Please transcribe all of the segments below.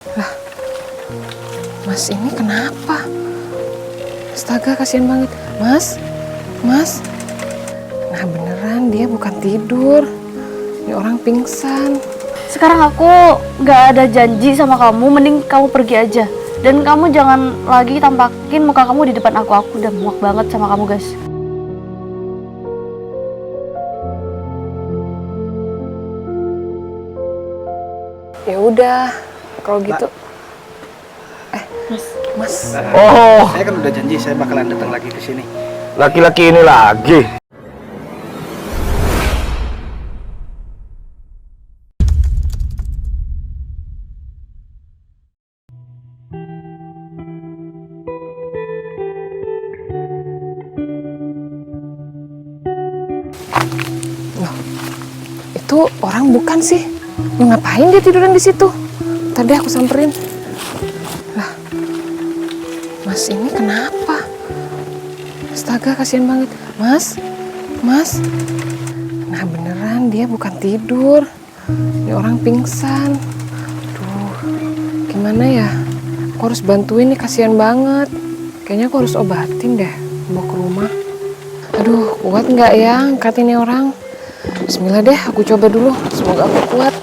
Lah, Mas ini kenapa? Astaga, kasihan banget. Mas. Nah beneran dia bukan tidur. Ini orang pingsan. Sekarang aku gak ada janji sama kamu, mending kamu pergi aja. Dan kamu jangan lagi tampakin muka kamu di depan aku. Aku udah muak banget sama kamu, guys. Ya udah, kalau gitu. Mas. Oh, Saya kan udah janji saya bakalan datang lagi ke sini. laki-laki ini lagi. Loh, itu orang bukan sih? Ngapain dia tiduran di situ? Tadi aku samperin. Lah, Mas ini kenapa? Astaga, kasihan banget. Mas. Nah beneran dia bukan tidur. Ini orang pingsan. Aduh, gimana ya? Aku harus bantuin nih, kasihan banget. Kayaknya aku harus obatin deh, bawa ke rumah. Aduh, kuat nggak ya angkat ini orang? Bismillah deh, aku coba dulu. Semoga aku kuat.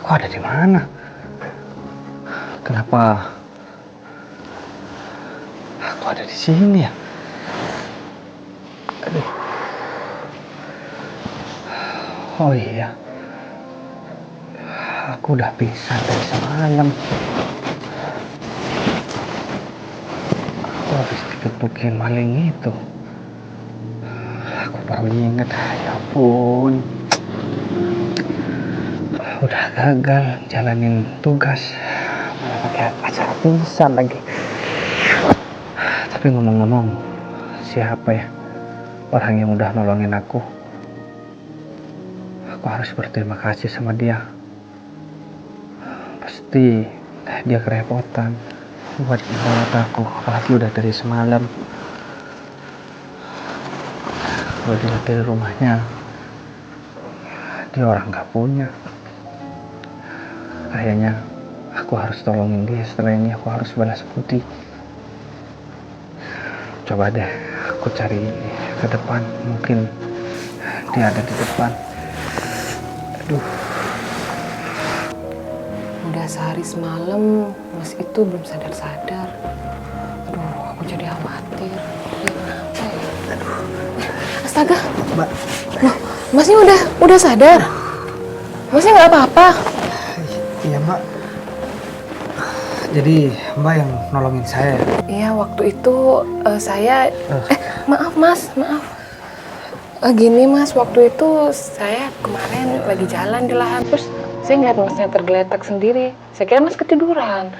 Aku ada di mana? Kenapa aku ada di sini ya? Aduh. Oh iya. Aku udah pingsan dari semalam. Aku habis dikepukin maling itu. Aku baru ingat, ya ampun. Udah gagal jalanin tugas, malah pakai acara pingsan lagi. Tapi ngomong-ngomong, siapa ya orang yang udah nolongin aku? Aku harus berterima kasih sama dia. Pasti dia kerepotan buat merawat aku, apalagi udah dari semalam. Kalau dilihat dari rumahnya, dia orang gak punya. Kayaknya aku harus tolongin dia. Setelah ini aku harus balas budi. Coba deh aku cari ke depan, mungkin dia ada di depan. Aduh. Udah sehari semalam, Mas itu belum sadar-sadar. Aduh, aku jadi khawatir. Dia kenapa ya? Astaga. Mbak. Loh, Masnya udah sadar? Masnya nggak apa-apa? Iya mbak. Jadi mbak yang nolongin saya. Iya, waktu itu saya... maaf Mas, maaf. Gini Mas, waktu itu saya kemarin lagi jalan di lahan. Terus saya ngeliat Masnya tergeletak sendiri. Saya kira Mas ketiduran.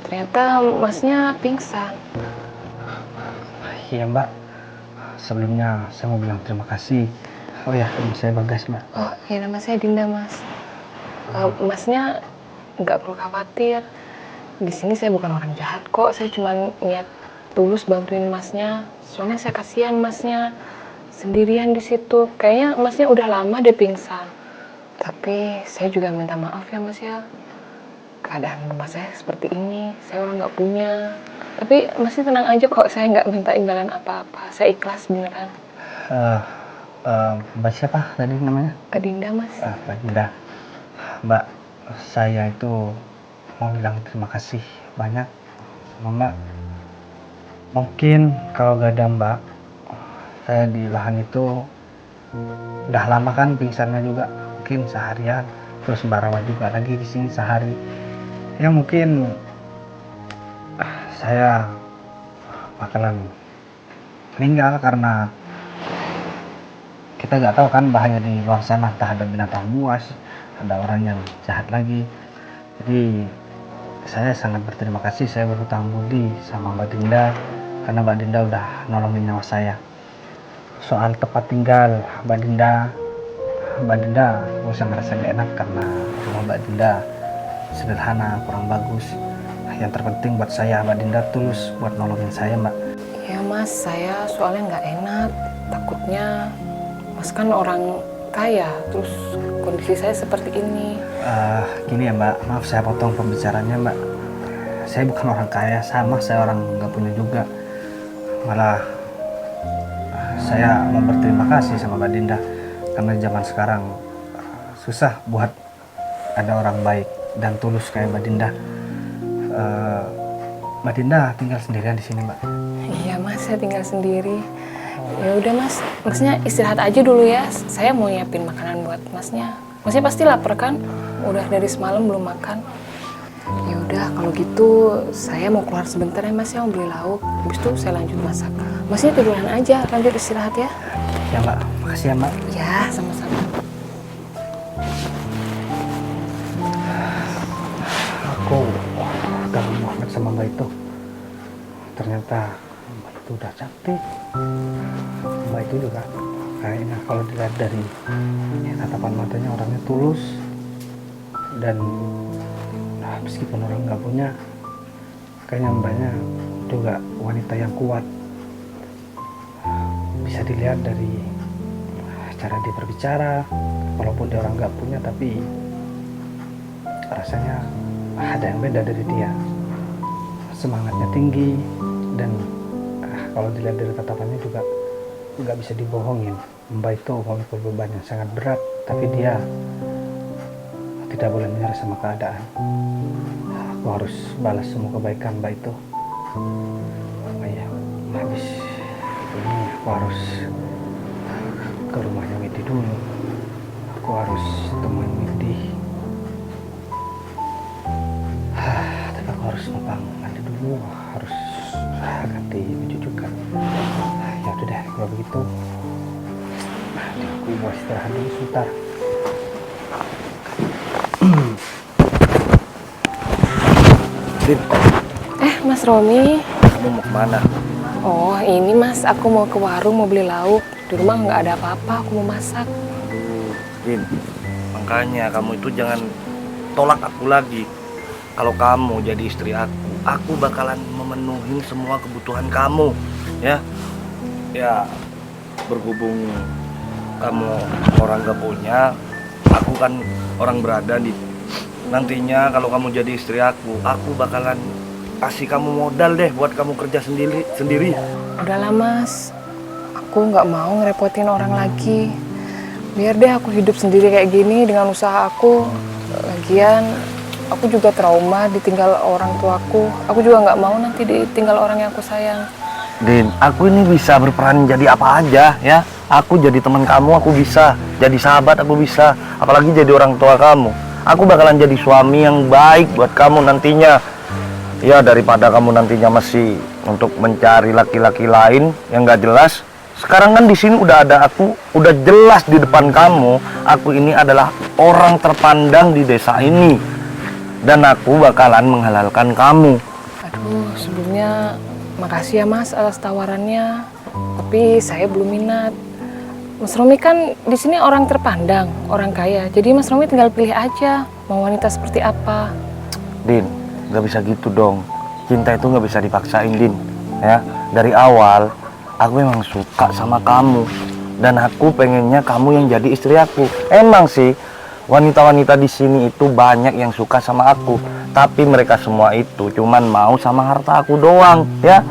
Ternyata Masnya pingsan. Iya mbak. Sebelumnya saya mau bilang terima kasih. Oh ya, nama saya Bagas mbak. Oh, ya nama saya Dinda Mas. Masnya nggak perlu khawatir. Di sini saya bukan orang jahat kok. Saya cuma niat tulus bantuin Masnya. Soalnya saya kasihan Masnya sendirian di situ. Kayaknya Masnya udah lama deh pingsan. Tapi saya juga minta maaf ya Mas ya. Keadaan rumah saya seperti ini. Saya orang nggak punya. Tapi Masnya tenang aja kok. Saya nggak minta imbalan apa-apa. Saya ikhlas beneran. Mbak siapa tadi namanya? Dinda Mas. Mbak Dinda. Mbak, saya itu mau bilang terima kasih banyak sama mbak. Mungkin kalau gak ada mbak, saya di lahan itu udah lama kan pingsannya juga, mungkin seharian. Terus Mbak Rawa juga lagi di sini sehari. Ya mungkin saya bakalan meninggal karena kita nggak tahu kan bahaya di luar sana, entah ada binatang buas, ada orang yang jahat lagi. Jadi saya sangat berterima kasih, saya berhutang budi sama Mbak Dinda karena Mbak Dinda udah nolongin nyawa saya. Soal tempat tinggal Mbak Dinda gak usah ngerasa gak enak karena rumah Mbak Dinda sederhana, kurang bagus. yang terpenting buat saya Mbak Dinda tulus buat nolongin saya Mbak. Ya Mas, saya soalnya nggak enak. Takutnya Mas kan orang kaya, terus kondisi saya seperti ini. Gini ya Mbak, maaf saya potong pembicaranya Mbak. Saya bukan orang kaya, sama saya orang nggak punya juga. Malah saya mau berterima kasih sama Mbak Dinda karena zaman sekarang susah buat ada orang baik dan tulus kayak Mbak Dinda. Mbak Dinda tinggal sendirian di sini Mbak. Iya Mas, saya tinggal sendiri. Ya udah Mas, Masnya istirahat aja dulu ya. Saya mau nyiapin makanan buat Masnya. Masnya pasti lapar kan? Udah dari semalam belum makan. Ya udah kalau gitu saya mau keluar sebentar ya Mas, ya mau beli lauk. Habis itu saya lanjut masak. Masnya tiduran aja, lanjut istirahat ya. Ya Mbak, makasih ya Mbak. Ya, sama-sama. Aku udah muak sama Mbak itu. Ternyata Mbak itu udah cantik. Mbak itu juga kayaknya kalau dilihat dari tatapan matanya orangnya tulus. Dan meskipun orang nggak punya, kayaknya Mbaknya juga wanita yang kuat. Bisa dilihat dari cara dia berbicara, walaupun dia orang nggak punya, tapi rasanya ada yang beda dari dia. Semangatnya tinggi dan kalau dilihat dari tatapannya juga nggak bisa dibohongin. Mbak itu memikul beban yang sangat berat, tapi dia tidak boleh menyerah sama keadaan. Aku harus balas semua kebaikan Mbak itu. Ya, habis ini aku harus ke rumahnya Widi dulu. Aku harus temuin Widi. Tapi aku harus numpang mandi dulu, harus ganti baju juga. Ya udah deh kalau begitu. Aku mau istirahat dulu sebentar. Din, Mas Romi. kamu mau kemana? Oh, ini Mas, aku mau ke warung mau beli lauk. Di rumah nggak ada apa-apa, aku mau masak. Din, makanya kamu itu jangan tolak aku lagi. Kalau kamu jadi istri aku bakalan memenuhi semua kebutuhan kamu, ya. Ya, berhubung kamu orang gak punya, aku kan orang berada di. Nantinya kalau kamu jadi istri aku bakalan kasih kamu modal deh buat kamu kerja sendiri. Udahlah Mas, aku nggak mau ngerepotin orang lagi. Biar deh aku hidup sendiri kayak gini dengan usaha aku. Lagian aku juga trauma ditinggal orang tuaku. Aku juga nggak mau nanti ditinggal orang yang aku sayang. Din, aku ini bisa berperan jadi apa aja ya. Aku jadi teman kamu, aku bisa. Jadi sahabat, aku bisa. Apalagi jadi orang tua kamu. Aku bakalan jadi suami yang baik buat kamu nantinya. Ya, daripada kamu nantinya masih untuk mencari laki-laki lain yang gak jelas. Sekarang kan di sini udah ada aku, udah jelas di depan kamu. Aku ini adalah orang terpandang di desa ini. Dan aku bakalan menghalalkan kamu. Aduh, sebelumnya makasih ya Mas atas tawarannya. Tapi saya belum minat. Mas Romi kan di sini orang terpandang, orang kaya. Jadi Mas Romi tinggal pilih aja mau wanita seperti apa. Din, gak bisa gitu dong. Cinta itu gak bisa dipaksain, Din. Ya, dari awal aku memang suka sama kamu dan aku pengennya kamu yang jadi istri aku. Emang sih wanita-wanita di sini itu banyak yang suka sama aku, tapi mereka semua itu cuman mau sama harta aku doang, ya.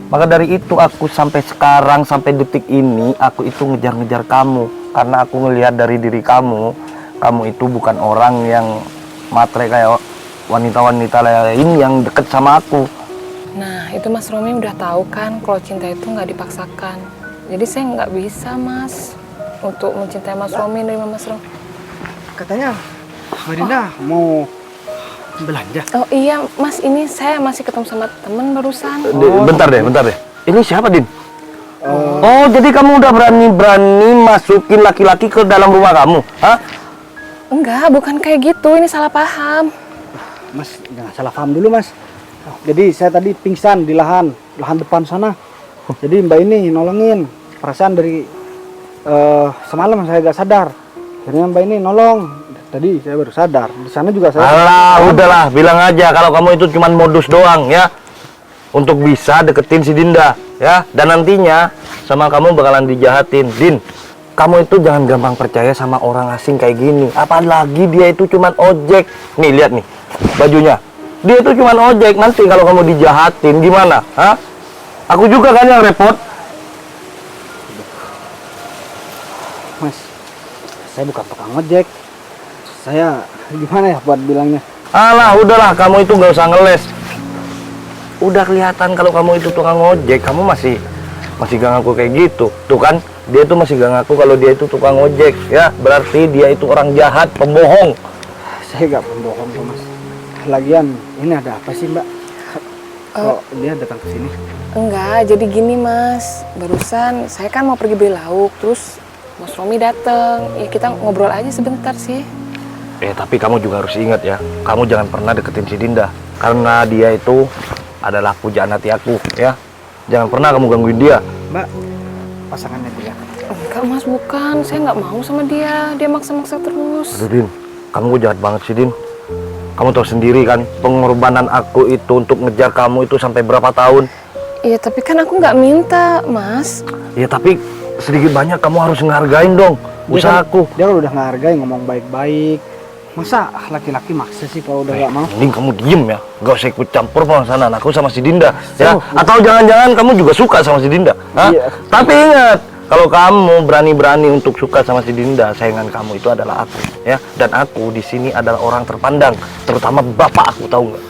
Maka dari itu aku sampai sekarang, sampai detik ini, aku itu ngejar-ngejar kamu. Karena aku ngelihat dari diri kamu itu bukan orang yang matre kayak wanita-wanita lain yang deket sama aku. Nah, itu Mas Romi udah tahu kan kalau cinta itu nggak dipaksakan. Jadi saya nggak bisa Mas untuk mencintai Mas Romi, nerima Mas Romi. Katanya Mbak Dinda mau belanja. Oh iya Mas, ini saya masih ketemu sama temen barusan. Bentar deh. Ini siapa, Din? Oh, jadi kamu udah berani masukin laki-laki ke dalam rumah kamu? Hah? Enggak, bukan kayak gitu. Ini salah paham. Mas, jangan salah paham dulu Mas. Jadi saya tadi pingsan di lahan depan sana. Jadi Mbak ini nolongin. Perasaan dari semalam saya gak sadar. Akhirnya Mbak ini nolong. tadi saya baru sadar. Di sana juga saya. Alah, udahlah, bilang aja kalau kamu itu cuma modus doang ya. Untuk bisa deketin si Dinda ya. Dan nantinya sama kamu bakalan dijahatin. Din, kamu itu jangan gampang percaya sama orang asing kayak gini. Apalagi dia itu cuma ojek. Nih, lihat nih bajunya. Dia itu cuma ojek. Nanti kalau kamu dijahatin gimana? Hah? Aku juga kan yang repot. Mas, saya bukan tukang ojek. Saya gimana ya buat bilangnya? Alah, udahlah, kamu itu nggak usah ngeles. Udah kelihatan kalau kamu itu tukang ojek, kamu masih gak ngaku kayak gitu. Tuh kan, dia itu masih gak ngaku kalau dia itu tukang ojek, ya. Berarti dia itu orang jahat, pembohong. Saya gak pembohong kok, Mas. Lagian, ini ada apa sih, Mbak? Kok dia datang ke sini? Enggak, jadi gini Mas. Barusan saya kan mau pergi beli lauk, terus Mas Romi dateng. Ya kita ngobrol aja sebentar sih. Tapi kamu juga harus ingat ya, kamu jangan pernah deketin si Dinda. Karena dia itu adalah pujaan hati aku, ya. Jangan pernah kamu gangguin dia. Mbak, pasangannya dia. Enggak Mas, bukan. Saya nggak mau sama dia. Dia maksa-maksa terus. Aduh Din, kamu kok jahat banget sih Din. Kamu tahu sendiri kan, pengorbanan aku itu untuk ngejar kamu itu sampai berapa tahun. Iya, tapi kan aku nggak minta, Mas. Ya tapi sedikit banyak kamu harus ngehargain dong usahaku. Dia kan udah ngehargain, ngomong baik-baik. Masa laki-laki maksa sih kalau udah gak mau? Mending kamu diem ya, gak usah ikut campur permasalahan aku sama si Dinda, ya. Atau jangan-jangan kamu juga suka sama si Dinda, ha? Iya. Tapi ingat, kalau kamu berani-berani untuk suka sama si Dinda, sayangan kamu itu adalah aku, ya. Dan aku di sini adalah orang terpandang, terutama bapak aku, tahu nggak?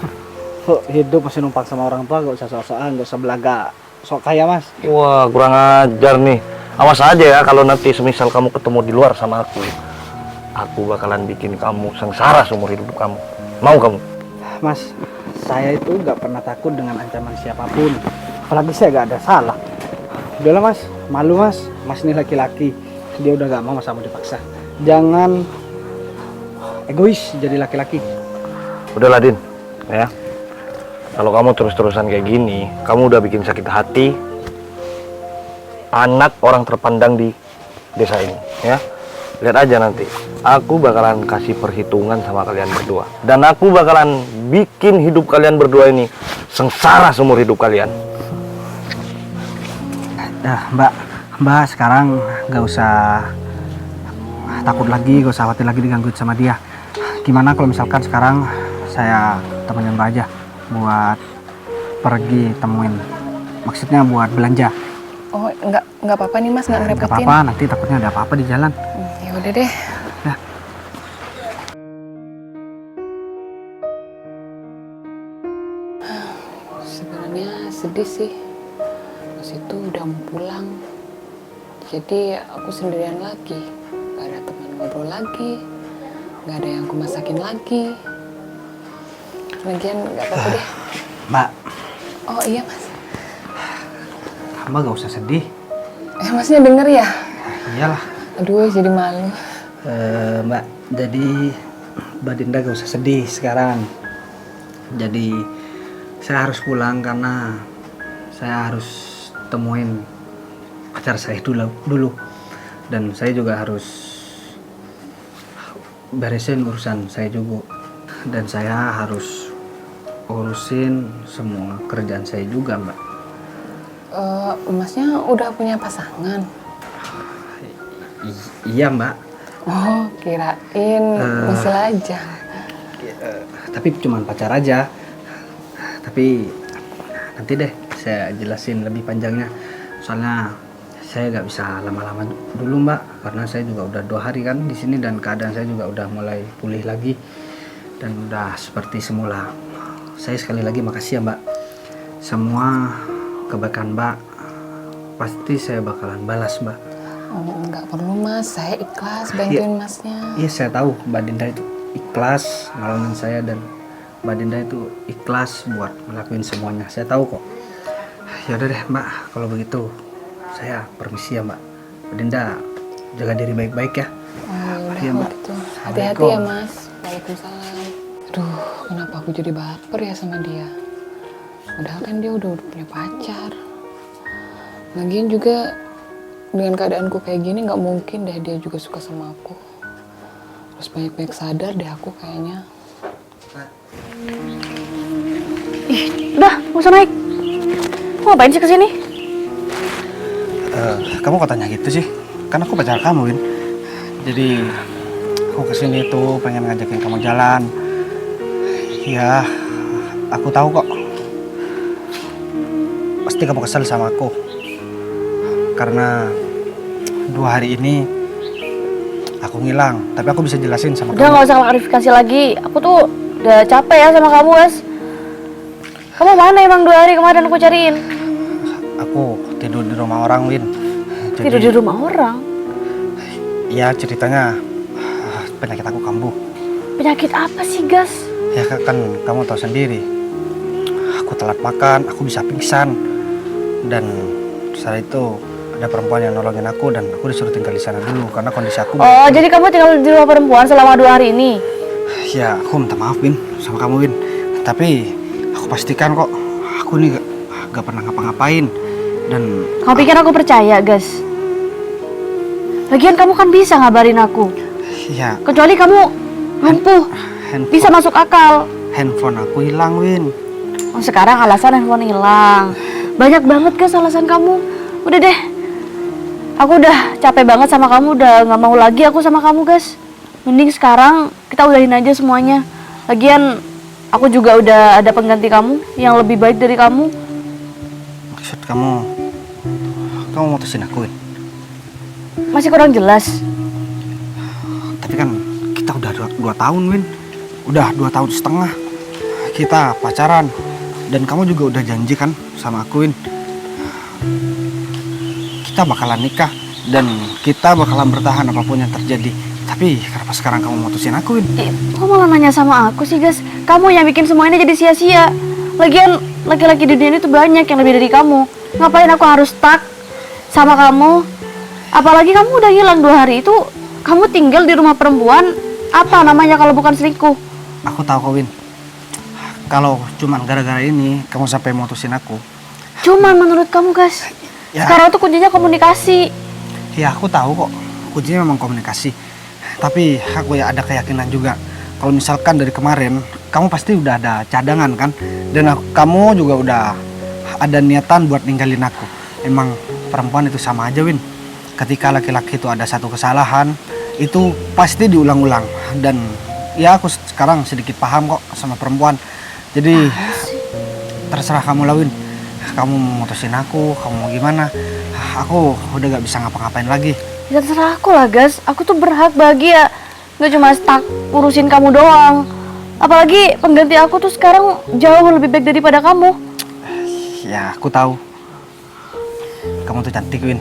Hidup masih numpang sama orang tua, gak usah sok-sokan, gak usah belaga. Sok kaya, Mas. Wah, kurang ajar nih. Awas aja ya kalau nanti semisal kamu ketemu di luar sama aku bakalan bikin kamu sengsara seumur hidup kamu. Mau kamu? Mas, saya itu gak pernah takut dengan ancaman siapapun. Apalagi saya gak ada salah. Udahlah Mas, malu Mas. Mas ini laki-laki. Dia udah gak mau, Mas, kamu dipaksa. Jangan egois jadi laki-laki. Udahlah Din, ya. Kalau kamu terus-terusan kayak gini, kamu udah bikin sakit hati anak orang terpandang di desa ini, ya. Lihat aja nanti, aku bakalan kasih perhitungan sama kalian berdua. Dan aku bakalan bikin hidup kalian berdua ini sengsara seumur hidup kalian. Nah, Mbak sekarang gak usah takut lagi, gak usah khawatir lagi digangguin sama dia. Gimana kalau misalkan sekarang saya temenin Mbak aja buat pergi temuin, maksudnya buat belanja. Oh, nggak apa-apa nih Mas, nggak ngerepotin. Gak apa-apa, nanti takutnya ada apa-apa di jalan. Ya udah deh. Nah. Sebenarnya sedih sih. Mas itu udah mau pulang. Jadi aku sendirian lagi. Gak ada teman ngobrol lagi. Gak ada yang aku masakin lagi. Lagian gak apa-apa deh. Mbak, Oh iya Mas. Mbak gak usah sedih. Masnya denger ya? Iyalah. Aduh, jadi malu. Mbak, jadi Mbak Dinda gak usah sedih sekarang. Jadi saya harus pulang karena saya harus temuin pacar saya dulu. Dan saya juga harus beresin urusan saya juga. Dan saya harus urusin semua kerjaan saya juga, Mbak. Masnya udah punya pasangan? Iya, Mbak. Oh, kirain masih lajang. Tapi cuma pacar aja. Tapi nanti deh saya jelasin lebih panjangnya. Soalnya saya nggak bisa lama-lama dulu, Mbak, karena saya juga udah 2 hari kan di sini dan keadaan saya juga udah mulai pulih lagi dan udah seperti semula. Saya sekali lagi makasih ya, Mbak. Semua kebaikan Mbak pasti saya bakalan balas, Mbak. Oh, nggak perlu Mas, saya ikhlas bantuin Masnya. Iya, saya tahu Mbak Dinda itu ikhlas nolongin saya dan Mbak Dinda itu ikhlas buat ngelakuin semuanya. Saya tahu kok. Ya udah deh, Mbak, kalau begitu saya permisi ya, Mbak. Mbak Dinda jaga diri baik-baik ya. Oh, udah Iya, Mbak. gitu. Hati-hati ya Mas. Waalaikumsalam. Aduh, kenapa aku jadi baper ya sama dia? Padahal kan dia udah punya pacar. Lagian juga dengan keadaanku kayak gini nggak mungkin deh dia juga suka sama aku. Harus baik-baik sadar deh aku kayaknya. Ih, udah, nggak usah naik. Mau ngapain sih kesini? Kamu kok tanya gitu sih? Kan aku pacar kamu, Win. Jadi aku kesini tuh pengen ngajakin kamu jalan. Ya, aku tahu kok. Pasti kamu kesel sama aku. Karena 2 hari ini aku ngilang. Tapi aku bisa jelasin sama Udah, kamu. nggak usah klarifikasi lagi. Aku tuh udah capek ya sama kamu, guys. Kamu mana emang 2 hari kemarin aku cariin? Aku tidur di rumah orang, Win. Tidur di rumah orang. Ya ceritanya penyakit aku kambuh. Penyakit apa sih, Gas? Ya kan kamu tahu sendiri. Aku telat makan, aku bisa pingsan. Dan saat itu ada perempuan yang nolongin aku dan aku disuruh tinggal di sana dulu karena kondisi aku. Oh, jadi kamu tinggal di rumah perempuan selama 2 hari ini? Ya, aku minta maaf, Win, sama kamu, Win. Tapi aku pastikan kok aku nih gak pernah ngapa-ngapain. Dan Kamu pikir aku percaya, Gas? Lagian kamu kan bisa ngabarin aku. ya, Kecuali kamu lumpuh, bisa masuk akal. handphone aku hilang, Win. Oh, sekarang alasan handphone hilang. Banyak banget, Gas, alasan kamu. Udah deh, aku udah capek banget sama kamu. Udah gak mau lagi aku sama kamu, Gas. Mending sekarang kita udahin aja semuanya. Lagian aku juga udah ada pengganti kamu yang lebih baik dari kamu. Maksud kamu mutusin aku, Win? Masih kurang jelas. Tapi kan kita udah 2 tahun, Win. Udah 2,5 tahun kita pacaran. Dan kamu juga udah janji kan sama aku, Win. Kita bakalan nikah dan kita bakalan bertahan apapun yang terjadi. Tapi kenapa sekarang kamu mutusin aku, Win? Kok malah nanya sama aku sih, Gas? Kamu yang bikin semua ini jadi sia-sia. Lagian laki-laki di dunia ini tuh banyak yang lebih dari kamu. Ngapain aku harus stuck sama kamu? Apalagi kamu udah hilang 2 hari itu. Kamu tinggal di rumah perempuan. Apa namanya kalau bukan selingkuh? Aku tahu kok, Win. Kalau cuman gara-gara ini kamu sampai mutusin aku. Cuman menurut kamu, Gas, Ya. sekarang tuh kuncinya komunikasi. Ya aku tahu kok. Kuncinya memang komunikasi. Tapi aku ya ada keyakinan juga. Kalau misalkan dari kemarin kamu pasti udah ada cadangan kan. Dan kamu juga udah ada niatan buat ninggalin aku. Emang perempuan itu sama aja, Win. Ketika laki-laki itu ada satu kesalahan, itu pasti diulang-ulang. Dan ya aku sekarang sedikit paham kok sama perempuan. Jadi terserah kamu lah, Win. Kamu mau mutusin aku, kamu mau gimana. Aku udah gak bisa ngapa-ngapain lagi. Ya terserah aku lah, Gas. Aku tuh berhak bahagia. Gak cuma stuck urusin kamu doang. Apalagi pengganti aku tuh sekarang jauh lebih baik daripada kamu. Ya aku tahu. Kamu tuh cantik, Win.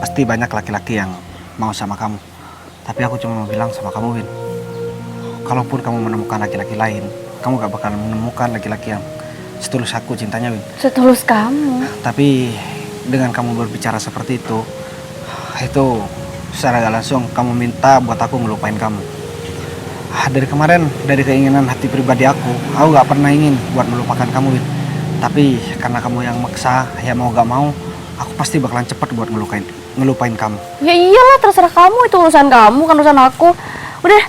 Pasti banyak laki-laki yang mau sama kamu. Tapi aku cuma mau bilang sama kamu, Win. Kalaupun kamu menemukan laki-laki lain, kamu gak bakal menemukan laki-laki yang setulus aku cintanya, Win. Setulus kamu. Tapi dengan kamu berbicara seperti itu secara gak langsung kamu minta buat aku ngelupain kamu. Dari kemarin, dari keinginan hati pribadi aku gak pernah ingin buat melupakan kamu, Win. Tapi karena kamu yang maksa, ya mau gak mau, aku pasti bakalan cepet buat ngelupain kamu. Ya iyalah, terserah kamu, itu urusan kamu, kan urusan aku. Udah,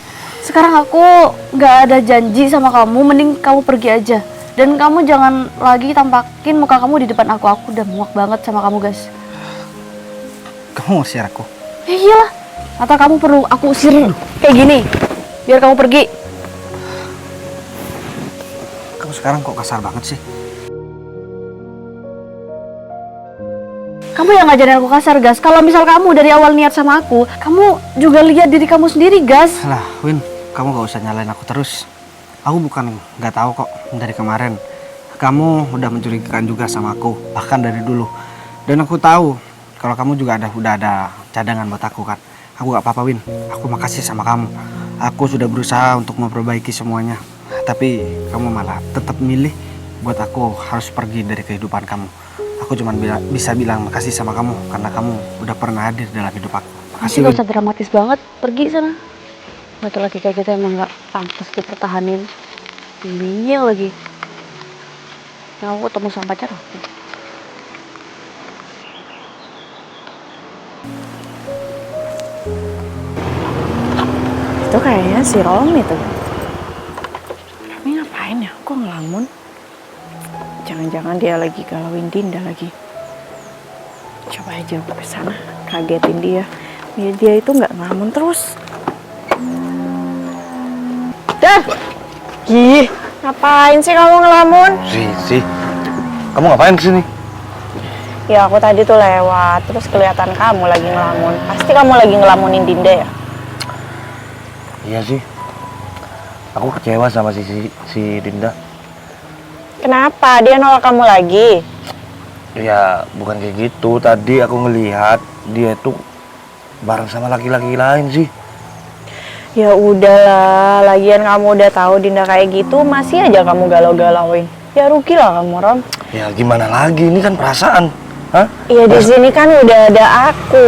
sekarang aku gak ada janji sama kamu, mending kamu pergi aja. Dan kamu jangan lagi tampakin muka kamu di depan aku. Aku udah muak banget sama kamu, Gas. Kamu usir aku? Ya iyalah, atau kamu perlu aku usir kayak gini biar kamu pergi? Kamu sekarang kok kasar banget sih? Kamu yang ngajarin aku kasar, Gas. Kalau misal kamu dari awal niat sama aku, kamu juga lihat diri kamu sendiri, Gas. Lah, Win, kamu gak usah nyalain aku terus. Aku bukan gak tahu kok dari kemarin. Kamu udah mencurigakan juga sama aku, bahkan dari dulu. Dan aku tahu kalau kamu juga udah ada cadangan buat aku kan. Aku gak apa-apa, Win. Aku makasih sama kamu. Aku sudah berusaha untuk memperbaiki semuanya. Tapi kamu malah tetap milih buat aku harus pergi dari kehidupan kamu. Aku cuma bisa bilang makasih sama kamu karena kamu udah pernah hadir dalam hidup aku. Makasih, Gak Win. usah dramatis banget, pergi sana. Betul lagi kayak gitu emang gak pantas dipertahanin. Bingil lagi. Yang aku ketemu sama pacar aku. kemana si Romi tuh? Romi ngapain ya? Kok ngelamun? Jangan-jangan dia lagi galauin Dinda lagi. Coba aja aku kesana, kagetin dia. Biar dia itu nggak ngelamun terus. Dah! Ih, ngapain sih kamu ngelamun? Si, kamu ngapain kesini? Ya aku tadi tuh lewat, terus kelihatan kamu lagi ngelamun. Pasti kamu lagi ngelamunin Dinda ya? Iya sih. Aku kecewa sama si Dinda. Kenapa? Dia nolak kamu lagi? Ya bukan kayak gitu. Tadi aku ngelihat dia tuh bareng sama laki-laki lain sih. Ya udahlah, lagian kamu udah tahu Dinda kayak gitu, masih aja kamu galau-galauin. Ya rugi lah kamu, Rom. Ya gimana lagi? Ini kan perasaan. Hah? Iya di sini kan udah ada aku.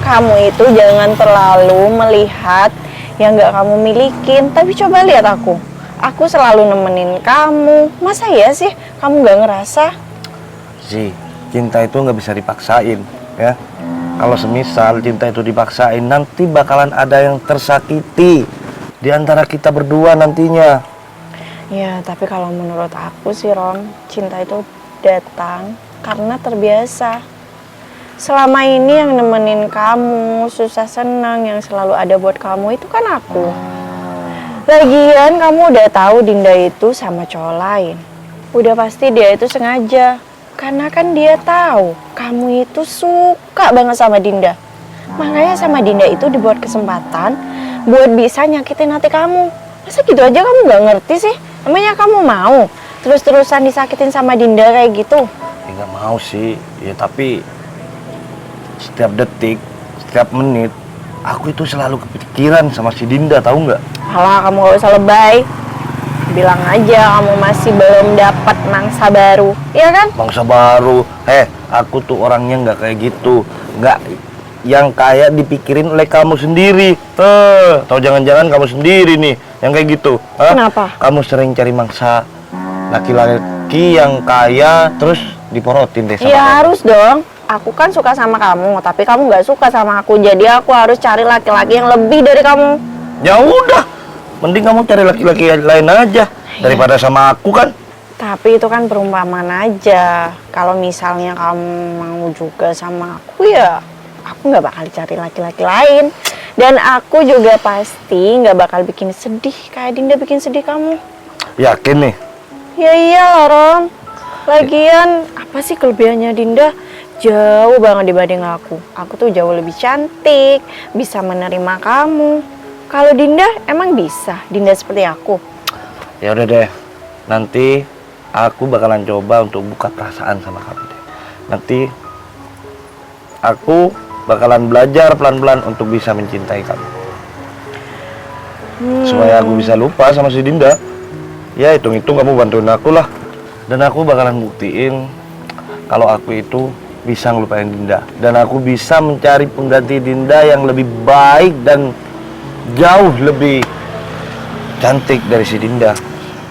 Kamu itu jangan terlalu melihat yang nggak kamu milikin. Tapi coba lihat aku. Aku selalu nemenin kamu. Masa ya sih kamu nggak ngerasa? Si, cinta itu nggak bisa dipaksain, ya. Kalau semisal cinta itu dipaksain, nanti bakalan ada yang tersakiti di antara kita berdua nantinya. Ya, tapi kalau menurut aku sih, Rom, cinta itu datang karena terbiasa. Selama ini yang nemenin kamu, susah senang, yang selalu ada buat kamu itu kan aku. Lagian kamu udah tahu Dinda itu sama cowok lain. Udah pasti dia itu sengaja. Karena kan dia tahu kamu itu suka banget sama Dinda. Makanya sama Dinda itu dibuat kesempatan buat bisa nyakitin hati kamu. Masa gitu aja kamu gak ngerti sih? Emangnya kamu mau terus-terusan disakitin sama Dinda kayak gitu? Ya nggak mau sih, ya tapi setiap detik, setiap menit, aku itu selalu kepikiran sama si Dinda, tahu nggak? Alah, kamu gak usah lebay. Bilang aja kamu masih belum dapat mangsa baru, iya kan? Bangsa baru, aku tuh orangnya nggak kayak gitu, nggak yang kayak dipikirin oleh kamu sendiri. Atau jangan-jangan kamu sendiri nih yang kayak gitu. Kenapa? Kamu sering cari mangsa laki-laki yang kaya terus diporotin deh sama Ya kamu. harus dong. Aku kan suka sama kamu, tapi kamu nggak suka sama aku. Jadi aku harus cari laki-laki yang lebih dari kamu. Ya udah, mending kamu cari laki-laki lain aja daripada sama aku kan. Tapi itu kan perumpamaan aja. Kalau misalnya kamu mau juga sama aku, ya aku nggak bakal cari laki-laki lain. Dan aku juga pasti nggak bakal bikin sedih kayak Dinda bikin sedih kamu. Yakin nih? Ya iyalah, Rom. Lagian apa sih kelebihannya Dinda? Jauh banget dibanding aku. Aku tuh jauh lebih cantik, bisa menerima kamu. Kalau Dinda emang bisa? Dinda seperti aku? Ya udah deh, nanti aku bakalan coba untuk buka perasaan sama kamu deh. Nanti aku bakalan belajar pelan-pelan untuk bisa mencintai kamu. Supaya aku bisa lupa sama si Dinda. Ya hitung-hitung kamu bantuin aku lah. Dan aku bakalan buktiin kalau aku itu bisa ngelupain Dinda. Dan aku bisa mencari pengganti Dinda yang lebih baik dan jauh lebih cantik dari si Dinda.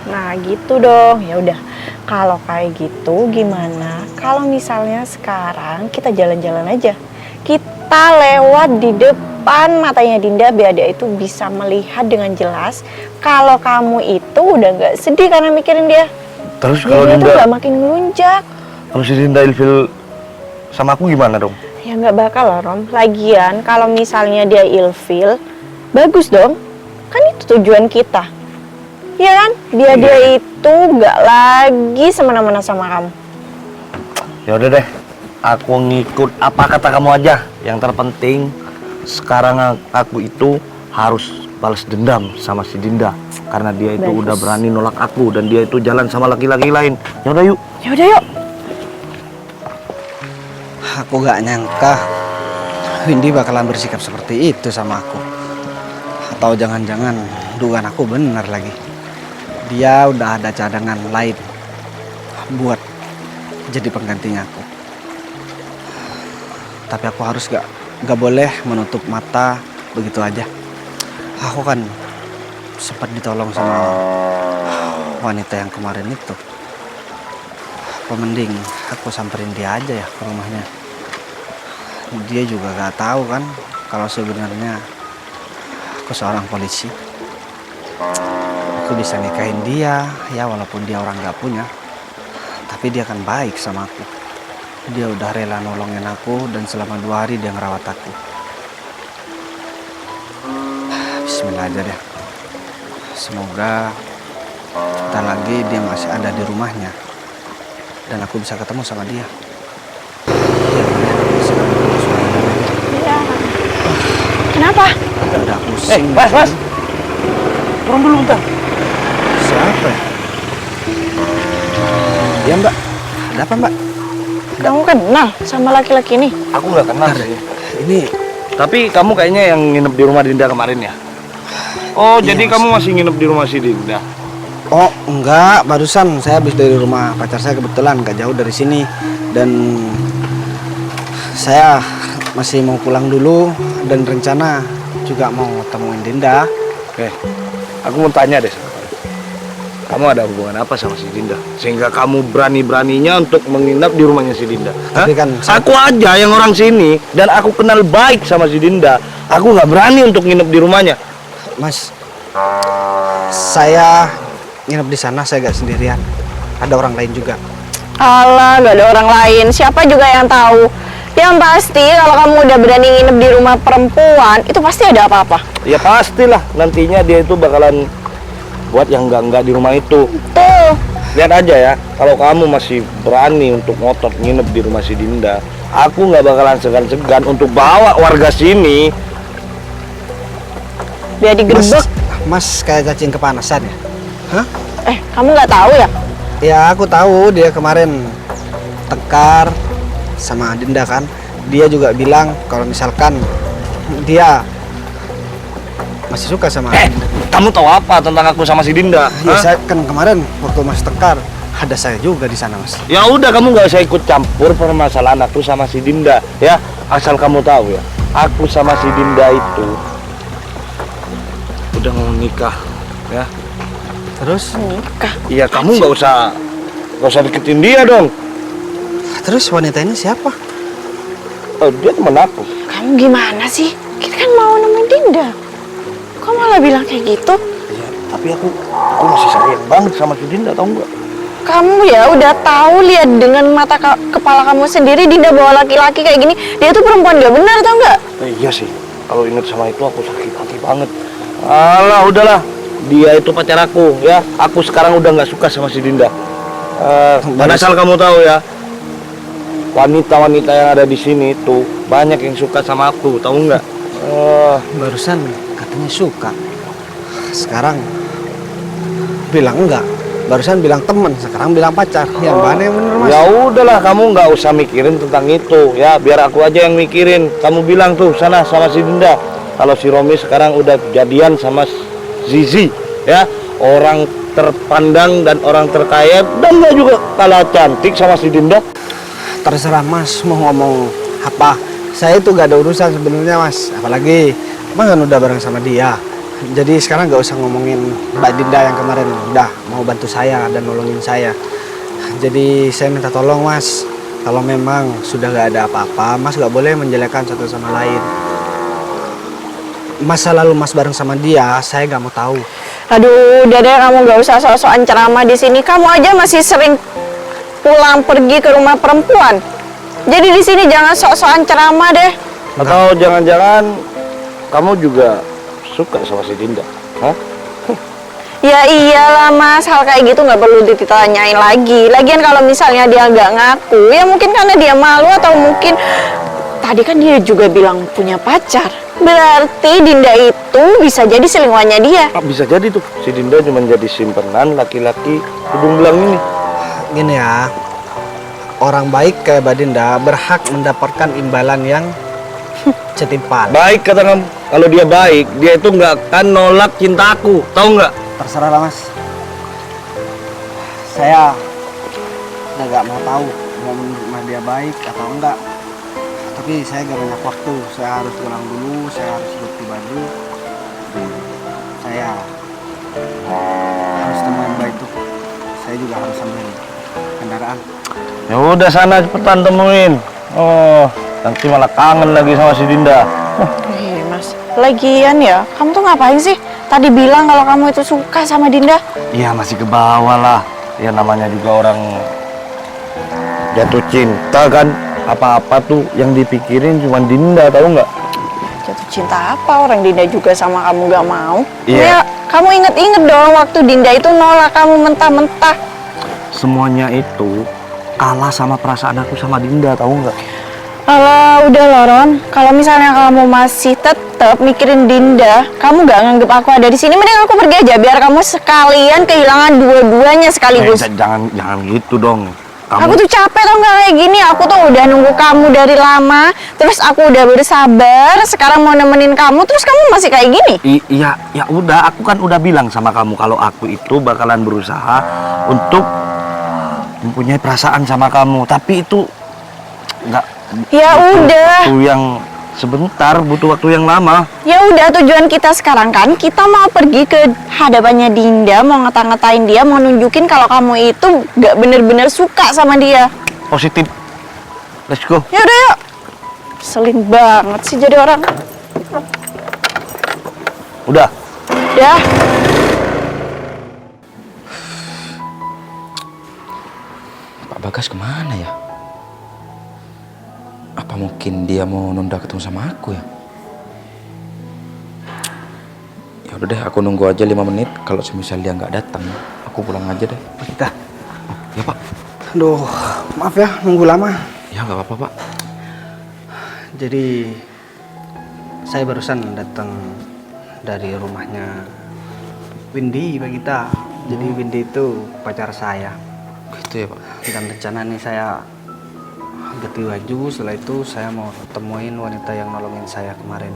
Nah gitu dong. Ya udah. Kalau kayak gitu gimana? Kalau misalnya sekarang kita jalan-jalan aja. Kita lewat di depan matanya Dinda biar dia itu bisa melihat dengan jelas kalau kamu itu udah nggak sedih karena mikirin dia. Terus Biar kalau dia tuh Dinda, nggak makin ngelunjak. kalau si Dinda ilfil sama aku gimana dong? Ya nggak bakal lah, Rom. Lagian kalau misalnya dia ilfil, bagus dong. Kan itu tujuan kita. Iya kan? Biar dia itu nggak lagi semena-mena sama kamu. Ya udah deh, aku ngikut apa kata kamu aja. Yang terpenting sekarang aku itu harus balas dendam sama si Dinda karena dia itu Bagus. udah berani nolak aku dan dia itu jalan sama laki-laki lain. Ya udah yuk. Ya udah yuk. Aku gak nyangka Windy bakalan bersikap seperti itu sama aku. Atau jangan-jangan dugaan aku benar lagi. Dia udah ada cadangan lain buat jadi penggantinya aku. Tapi aku harus gak boleh menutup mata begitu aja. Aku kan sempat ditolong sama wanita yang kemarin itu. Apa mending aku samperin dia aja ya ke rumahnya. Dia juga gak tahu kan kalau sebenarnya aku seorang polisi. aku bisa nikahin dia, ya walaupun dia orang gak punya. Tapi dia kan baik sama aku. Dia udah rela nolongin aku dan selama 2 hari dia ngerawat aku. Bismillah aja deh. Semoga bentar lagi dia masih ada di rumahnya dan aku bisa ketemu sama dia. Iya. Kenapa? Udah pusing. Mas. Turun dulu bentar. Siapa ya? Ya mbak. Ada apa mbak? Kamu kenal sama laki-laki ini? Aku nggak kenal sih. Ini Tapi kamu kayaknya yang nginep di rumah Dinda kemarin ya? Oh, Iya, jadi Mas. kamu masih nginep di rumah si Dinda? oh enggak, barusan saya habis dari rumah pacar saya, kebetulan gak jauh dari sini. Dan saya masih mau pulang dulu dan rencana juga mau temuin Dinda. Aku mau tanya deh sama kamu. Kamu ada hubungan apa sama si Dinda? Sehingga kamu berani-beraninya untuk menginap di rumahnya si Dinda? Tapi kan saya- Aku aja yang orang sini dan aku kenal baik sama si Dinda. Aku nggak berani untuk nginep di rumahnya. Mas, saya nginep di sana, saya gak sendirian. Ada orang lain juga. Alah, gak ada orang lain. Siapa juga yang tahu? Yang pasti kalau kamu udah berani nginep di rumah perempuan, itu pasti ada apa-apa. Ya pastilah nantinya dia itu bakalan buat yang enggak di rumah itu. Tuh, Lihat aja ya, kalau kamu masih berani untuk ngotot nginep di rumah si Dinda, aku nggak bakalan segan-segan untuk bawa warga sini. biar digerebek. Mas kayak cacing kepanasan ya? Hah? Kamu nggak tahu ya? Ya aku tahu dia kemarin tekar sama Dinda kan. Dia juga bilang kalau misalkan dia masih suka sama Dinda. Kamu tahu apa tentang aku sama si Dinda? Ya Hah? saya kan kemarin waktu Mas tekar ada saya juga di sana Mas. Ya udah, kamu nggak usah ikut campur permasalahan aku sama si Dinda ya. Asal kamu tahu ya, aku sama si Dinda itu udah mau nikah ya. Terus? Nikah. Iya, kamu nggak usah deketin dia dong. Terus wanita ini siapa? Oh, dia teman aku. Kamu gimana sih? Kita kan mau nemuin Dinda. Kok malah bilang kayak gitu? Ya, tapi aku masih sayang banget sama si Dinda, tau nggak? Kamu ya udah tahu, lihat dengan mata kepala kamu sendiri Dinda bawa laki-laki kayak gini. Dia tuh perempuan gak benar, tau nggak? Iya sih, kalau inget sama itu aku sakit hati banget. Alah, udahlah. Dia itu pacar aku ya. Aku sekarang udah nggak suka sama si Dinda. Dan asal kamu tahu ya, wanita-wanita yang ada di sini itu banyak yang suka sama aku, tahu nggak? Barusan katanya suka. Sekarang bilang enggak. Barusan bilang teman, sekarang bilang pacar. Yang mana yang bener Mas? Ya udahlah, kamu nggak usah mikirin tentang itu ya. Biar aku aja yang mikirin. Kamu bilang tuh sana sama si Dinda, kalau si Romi sekarang udah jadian sama Zizi ya, orang terpandang dan orang terkaya, dan dia juga kalah cantik sama si Dinda. Terserah Mas mau ngomong apa. Saya itu gak ada urusan sebenarnya Mas. Apalagi Mas kan udah bareng sama dia. Jadi sekarang gak usah ngomongin Mbak Dinda yang kemarin udah mau bantu saya dan nolongin saya. Jadi saya minta tolong Mas, kalau memang sudah gak ada apa-apa, Mas gak boleh menjelekkan satu sama lain. Masa lalu Mas bareng sama dia, saya gak mau tahu. Aduh, udah deh, kamu gak usah sok-sokan ceramah di sini. Kamu aja masih sering pulang pergi ke rumah perempuan. Jadi di sini jangan sok-sokan ceramah deh. Atau jangan-jangan kamu juga suka sama si Dinda? Hah? Ya iyalah Mas, hal kayak gitu nggak perlu ditanyain lagi. Lagian kalau misalnya dia nggak ngaku, ya mungkin karena dia malu atau mungkin tadi kan dia juga bilang punya pacar. Berarti Dinda itu bisa jadi selingkuhannya dia. Bisa jadi tuh si Dinda cuma jadi simpenan laki-laki hidung belang ini. Gini ya, orang baik kayak Mbak Dinda berhak mendapatkan imbalan yang setimpal. Baik kata kamu, kalau dia baik, dia itu nggak akan nolak cinta aku, tahu nggak? Terserah lah Mas. Saya udah gak mau tahu mau menurut dia baik atau enggak. Tapi saya gak banyak waktu. Saya harus pulang dulu, saya harus ganti baju. Saya harus temuin Mbak itu. Saya juga harus ambil kendaraan. Ya udah sana cepetan temuin. Oh, nanti malah kangen lagi sama si Dinda. Mas, lagian ya, kamu tuh ngapain sih tadi bilang kalau kamu itu suka sama Dinda. Iya masih ke bawah lah. Ya namanya juga orang jatuh cinta kan. Apa-apa tuh yang dipikirin cuma Dinda, tahu nggak? Jatuh cinta apa? Orang Dinda juga sama kamu gak mau. Iya. Ya, kamu inget-inget dong waktu Dinda itu nolak kamu mentah-mentah. Semuanya itu kalah sama perasaan aku sama Dinda, tahu nggak? Kalau udah Loron, kalau misalnya kamu masih tetap mikirin Dinda, kamu gak nganggep aku ada di sini, mending aku pergi aja biar kamu sekalian kehilangan dua-duanya sekaligus. Jangan gitu dong. Aku tuh capek tau nggak kayak gini. Aku tuh udah nunggu kamu dari lama, terus aku udah bersabar, sekarang mau nemenin kamu, terus kamu masih kayak gini. Iya, ya udah, aku kan udah bilang sama kamu kalau aku itu bakalan berusaha untuk mempunyai perasaan sama kamu, tapi itu nggak. Ya udah. Waktu yang sebentar, butuh waktu yang lama. Ya udah, tujuan kita sekarang kan kita mau pergi ke hadapannya Dinda, mau ngata-ngatain dia, mau nunjukin kalau kamu itu gak bener-bener suka sama dia. Positif. Let's go. Ya udah yuk. Selin banget sih jadi orang. Udah. Ya. Pak Bagas kemana ya? Apa mungkin dia mau nunda ketemu sama aku ya? Ya udah deh, aku nunggu aja 5 menit. Kalau semisal dia nggak datang, aku pulang aja deh. Kita. Ya Pak. Aduh, maaf ya nunggu lama. Ya nggak apa-apa Pak. Jadi saya barusan datang dari rumahnya Windy Pak Gita. Jadi Windy itu pacar saya. Gitu ya Pak. Dan rencana nih saya ganti baju, setelah itu saya mau temuin wanita yang nolongin saya kemarin.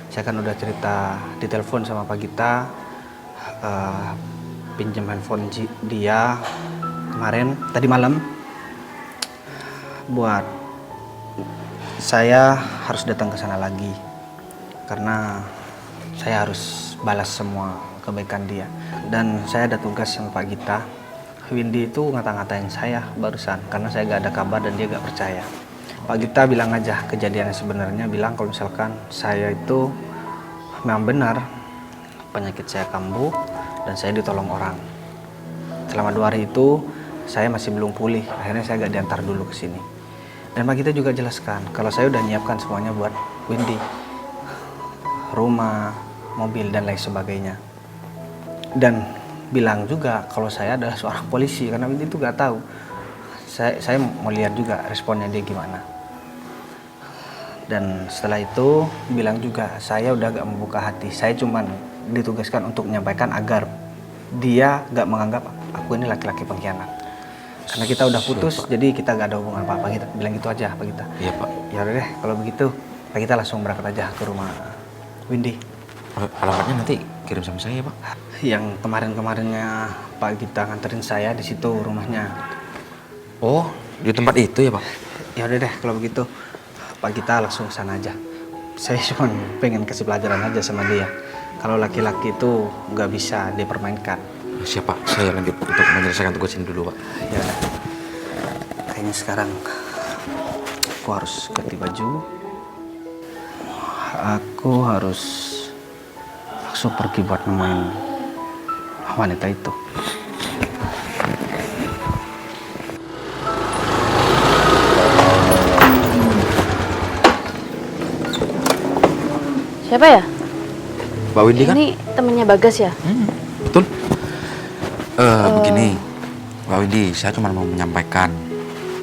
Saya kan udah cerita di telepon sama Pak Gita, pinjam handphone dia kemarin, tadi malam, buat saya harus datang ke sana lagi karena saya harus balas semua kebaikan dia. Dan saya ada tugas sama Pak Gita. Windy itu ngata-ngatain saya barusan karena saya gak ada kabar dan dia gak percaya. Pak Gita bilang aja kejadiannya sebenarnya, bilang kalau misalkan saya itu memang benar penyakit saya kambuh dan saya ditolong orang. Selama 2 hari itu saya masih belum pulih, akhirnya saya gak diantar dulu ke sini. Dan Pak Gita juga jelaskan kalau saya udah nyiapkan semuanya buat Windy, rumah, mobil dan lain sebagainya. Dan bilang juga kalau saya adalah seorang polisi karena Windy itu gak tahu. Saya mau lihat juga responnya dia gimana. Dan setelah itu bilang juga saya udah gak membuka hati. Saya cuman ditugaskan untuk menyampaikan agar dia gak menganggap aku ini laki-laki pengkhianat. Karena kita udah putus, jadi kita gak ada hubungan apa-apa. Kita bilang gitu aja Pak Gita. Iya Pak. Ya udah deh, kalau begitu Pak Gita langsung berangkat aja ke rumah Windy. Alamatnya nanti kirim sama saya Pak. Yang kemarin-kemarinnya Pak Gita nganterin saya, di situ rumahnya. Oh, di tempat itu ya Pak? Ya udah deh kalau begitu Pak Gita langsung ke sana aja. Saya cuma pengen kasih pelajaran aja sama dia. Kalau laki-laki itu nggak bisa dipermainkan. Siap Pak, saya lanjut untuk menyelesaikan tugas ini dulu Pak. Ya udah. Kayaknya sekarang aku harus ganti baju. Aku harus langsung pergi buat nemuin wanita itu. Siapa ya? Mbak Windy kan? Ini temennya Bagas ya? Betul. Begini, Mbak Windy, saya cuma mau menyampaikan.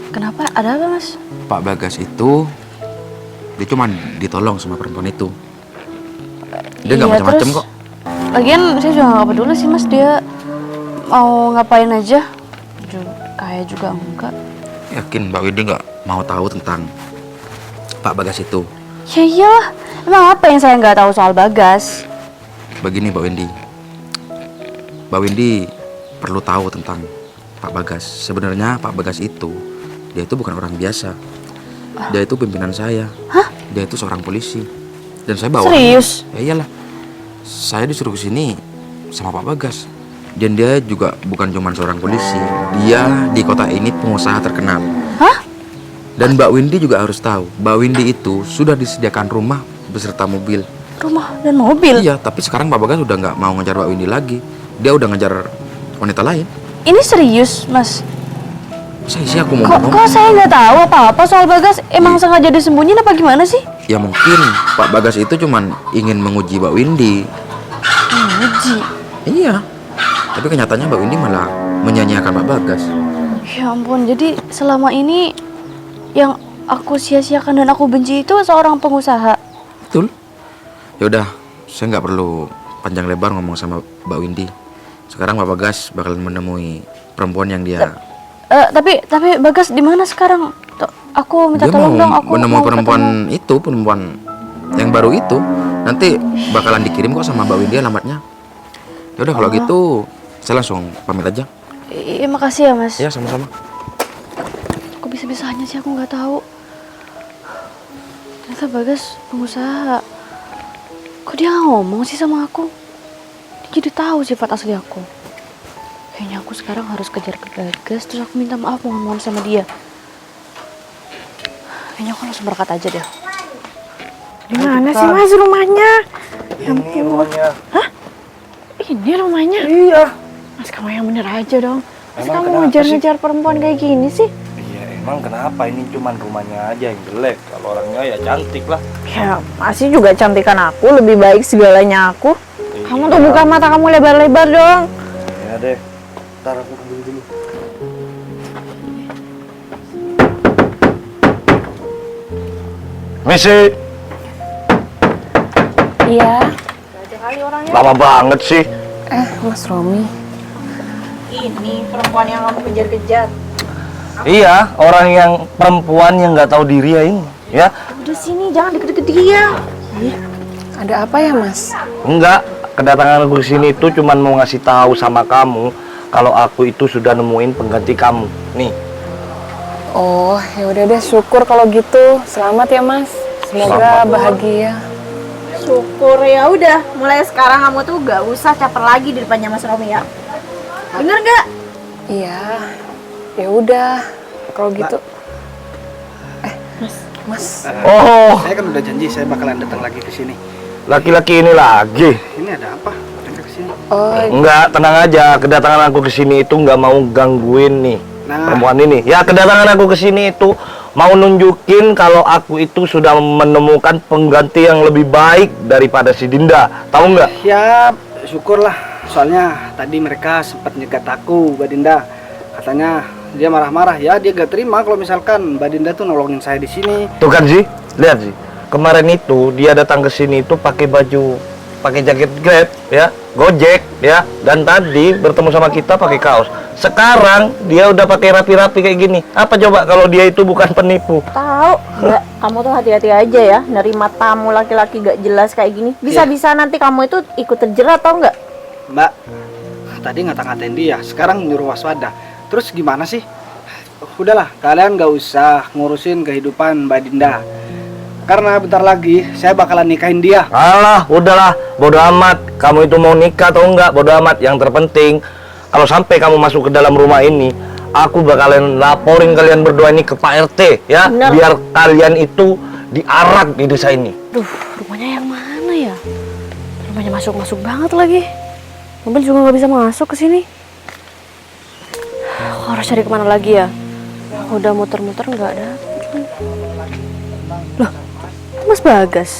Kenapa? Ada apa Mas? Pak Bagas itu, dia cuma ditolong sama perempuan itu. Dia nggak Iya, macam-macam terus? kok. Lagian saya juga gak peduli sih Mas, dia mau ngapain aja. Kayak juga enggak. Yakin Mbak Windy nggak mau tahu tentang Pak Bagas itu? Ya iyalah, emang apa yang saya nggak tahu soal Bagas? Begini Mbak Windy, Mbak Windy perlu tahu tentang Pak Bagas. Sebenarnya Pak Bagas itu, dia itu bukan orang biasa. Dia itu pimpinan saya. Hah? Dia itu seorang polisi. Dan saya bawa. Serius? Ya iyalah. Saya disuruh ke sini sama Pak Bagas. Dan dia juga bukan cuma seorang polisi. Dia di kota ini pengusaha terkenal. Hah? Dan Mbak Windy juga harus tahu, Mbak Windy itu sudah disediakan rumah beserta mobil rumah dan mobil. Iya, tapi sekarang Pak Bagas udah nggak mau ngejar Mbak Windy lagi. Dia udah ngejar wanita lain. Ini serius, Mas? Saya aku mau Kok ngomong. saya nggak tahu apa-apa soal Bagas? Emang sengaja disembunyiin apa gimana sih? Ya mungkin Pak Bagas itu cuman ingin menguji Mbak Windy. Uji. Iya. Tapi kenyataannya Mbak Windy malah menyanyiakan Pak Bagas. Ya ampun, jadi selama ini yang aku sia-siakan dan aku benci itu seorang pengusaha. Betul. Ya udah, saya nggak perlu panjang lebar ngomong sama Mbak Windy. Sekarang Pak Bagas bakalan menemui perempuan yang dia Tapi Bagas di mana sekarang? Aku minta dia tolong mau dong. Aku menemui mau perempuan ketemu. itu, perempuan yang baru itu. Nanti bakalan dikirim kok sama Mbak Windy alamatnya. Ya udah kalau gitu saya langsung pamit aja. Iya, makasih ya, Mas. Ya sama-sama. Kok bisa-bisanya sih aku nggak tahu. Ternyata Bagas pengusaha. Kok dia nggak ngomong sih sama aku? Dia jadi tahu sifat asli aku. Kayaknya aku sekarang harus kejar ke Bagas, terus aku minta maaf mohon sama dia. Kayaknya aku langsung berangkat aja deh. Di mana sih Mas rumahnya? Ini rumahnya. Ini rumahnya. Iya. Mas kamu yang bener aja dong. Mas Emang kamu kenapa ngejar-ngejar perempuan kayak gini sih? Iya, emang kenapa ini cuman rumahnya aja yang jelek. Kalau orangnya ya cantik lah. Ya masih juga cantikan aku, lebih baik segalanya aku. Kamu tuh buka mata kamu lebar-lebar dong. Ya deh. Ntar aku ambil dulu. Misi, Iya. lama banget sih. Mas Romi. Ini perempuan yang kamu kejar-kejar. Iya, orang yang perempuan yang nggak tahu diri ya ini, ya. Udah sini, jangan deket-deket dia. Ada apa ya Mas? Enggak, kedatangan aku sini itu cuman mau ngasih tahu sama kamu kalau aku itu sudah nemuin pengganti kamu. Nih. Oh ya udah deh, syukur kalau gitu. Selamat ya Mas. Semoga Selamat. bahagia. Syukur ya udah. Mulai sekarang kamu tuh gak usah caper lagi di depannya Mas Romi ya. Bener gak? Iya. Ya udah. Kalau gitu. Mas. Oh, Saya kan udah janji saya bakalan datang lagi ke sini. laki-laki ini lagi. Ini ada apa? Datang ke sini. Oh Enggak, tenang aja. Kedatangan aku ke sini itu nggak mau gangguin nih Nah. perempuan ini. Ya, kedatangan aku ke sini itu mau nunjukin kalau aku itu sudah menemukan pengganti yang lebih baik daripada si Dinda. Tahu nggak? Ya, syukurlah. Soalnya tadi mereka sempat nyegat aku, Mbak Dinda. Katanya dia marah-marah. Ya, dia gak terima kalau misalkan Mbak Dinda tuh nolongin saya di sini. Tuh kan sih, lihat sih. Kemarin itu dia datang ke sini itu pakai baju, pakai jaket Grab, ya, Gojek, ya, dan tadi bertemu sama kita pakai kaos. Sekarang dia udah pakai rapi-rapi kayak gini. Apa coba kalau dia itu bukan penipu? Tahu. Mbak, kamu tuh hati-hati aja ya. Nerima tamu laki-laki gak jelas kayak gini. Bisa-bisa nanti kamu itu ikut terjerat tau nggak? Mbak, tadi ngata-ngatain dia, sekarang nyuruh waspada. Terus gimana sih? Udahlah, kalian gak usah ngurusin kehidupan Mbak Dinda. Karena bentar lagi saya bakalan nikahin dia. Alah, udahlah, bodo amat. Kamu itu mau nikah atau enggak, bodo amat. Yang terpenting, kalau sampai kamu masuk ke dalam rumah ini, aku bakalan laporin kalian berdua ini ke Pak RT, ya. Bener. Biar kalian itu diarak di desa ini. Duh, rumahnya yang mana ya? Rumahnya masuk-masuk banget lagi. Mobil juga nggak bisa masuk ke sini. Aku harus cari kemana lagi ya? Udah muter-muter nggak ada. Loh, itu Mas Bagas.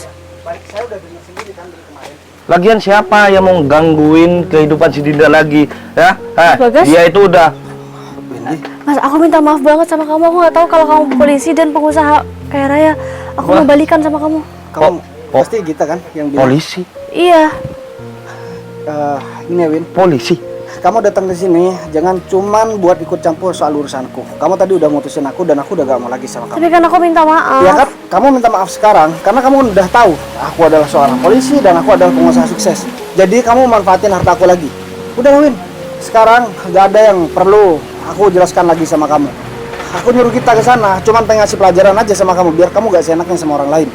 Lagian siapa yang mau gangguin kehidupan si Dinda lagi, ya? Bagas? Dia itu udah. Mas, aku minta maaf banget sama kamu. Aku nggak tahu kalau kamu polisi dan pengusaha kayak Raya. Aku mau balikan sama kamu. Kamu Oh, pasti Gita kan yang bilang. polisi, Iya. Ini ya Win, polisi. kamu datang ke sini jangan cuman buat ikut campur soal urusanku. Kamu tadi udah mutusin aku dan aku udah gak mau lagi sama kamu. Tapi kan aku minta maaf. Ya kan, kamu minta maaf sekarang karena kamu udah tahu aku adalah seorang polisi dan aku adalah pengusaha sukses. Jadi kamu manfaatin harta aku lagi. Udah Win, sekarang gak ada yang perlu aku jelaskan lagi sama kamu. Aku nyuruh kita ke sana, cuman pengen ngasih pelajaran aja sama kamu biar kamu gak seenaknya sama orang lain.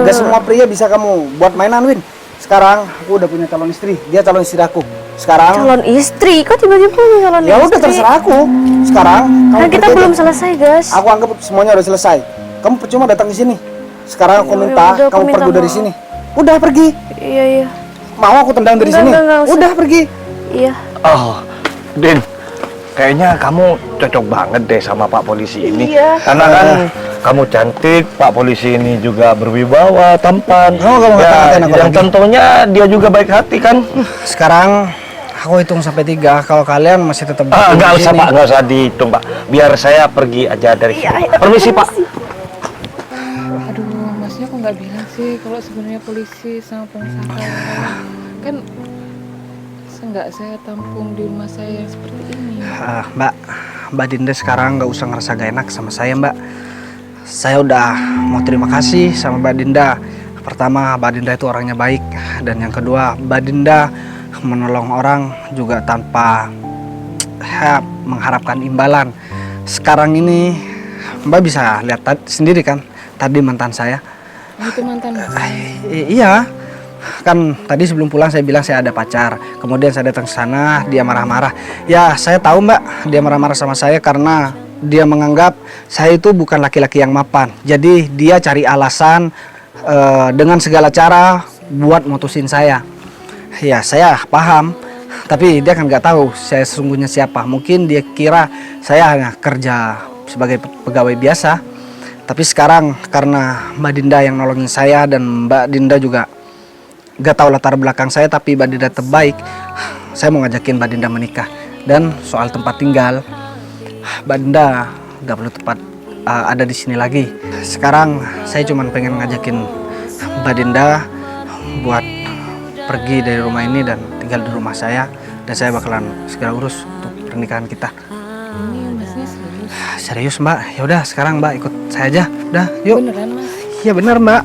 Gak semua pria bisa kamu buat mainan Win. Sekarang aku udah punya calon istri, dia calon istri aku. Sekarang Calon istri? Kok tiba-tiba punya calon ya istri? udah terserah aku. Sekarang kamu Kan kita pergi aja. belum selesai, guys. Aku anggap semuanya udah selesai. Kamu percuma datang ke sini. Sekarang aku Ya minta udah, aku kamu minta pergi dari maaf. sini. Udah pergi. Iya. Mau aku tendang dari sini? Enggak usah. Udah pergi. Iya. Oh, Din, kayaknya kamu cocok banget deh sama Pak Polisi ini. Iya. Karena kan kamu cantik, Pak Polisi ini juga berwibawa, tampan. Oh, kamu ngata-ngatain aku yang lagi. tentunya dia juga baik hati kan? Sekarang aku hitung sampai 3. Kalau kalian masih tetap Nggak di usah sini. Pak, nggak usah dihitung Pak. Biar saya pergi aja dari sini. Permisi Pak. Aduh, maksudnya aku nggak bilang sih kalau sebenarnya polisi sama pengusaha kan nggak saya tampung di rumah saya yang seperti ini. Mbak Dinda sekarang nggak usah ngerasa gak enak sama saya, Mbak. Saya udah mau terima kasih sama Mbak Dinda. Pertama, Mbak Dinda itu orangnya baik, dan yang kedua, Mbak Dinda menolong orang juga tanpa mengharapkan imbalan. Sekarang ini Mbak bisa lihat sendiri kan, tadi mantan saya. Oh, itu mantan Mas? Iya, kan tadi sebelum pulang saya bilang saya ada pacar. Kemudian saya datang ke sana, dia marah-marah. Ya, saya tahu Mbak, dia marah-marah sama saya karena dia menganggap saya itu bukan laki-laki yang mapan. Jadi dia cari alasan dengan segala cara buat mutusin saya. Ya, saya paham. Tapi dia kan nggak tahu saya sesungguhnya siapa. Mungkin dia kira saya hanya kerja sebagai pegawai biasa. Tapi sekarang karena Mbak Dinda yang nolongin saya, dan Mbak Dinda juga gak tahu latar belakang saya, tapi Mbak Dinda terbaik, saya mau ngajakin Mbak Dinda menikah. Dan soal tempat tinggal, Mbak Dinda gak perlu ada di sini lagi. Sekarang saya cuma pengen ngajakin Mbak Dinda buat pergi dari rumah ini dan tinggal di rumah saya, dan saya bakalan segera urus untuk pernikahan kita. Ini Masnya serius? Serius Mbak? Ya udah sekarang Mbak ikut saya aja. Udah, yuk. Beneran Mas? Iya benar Mbak.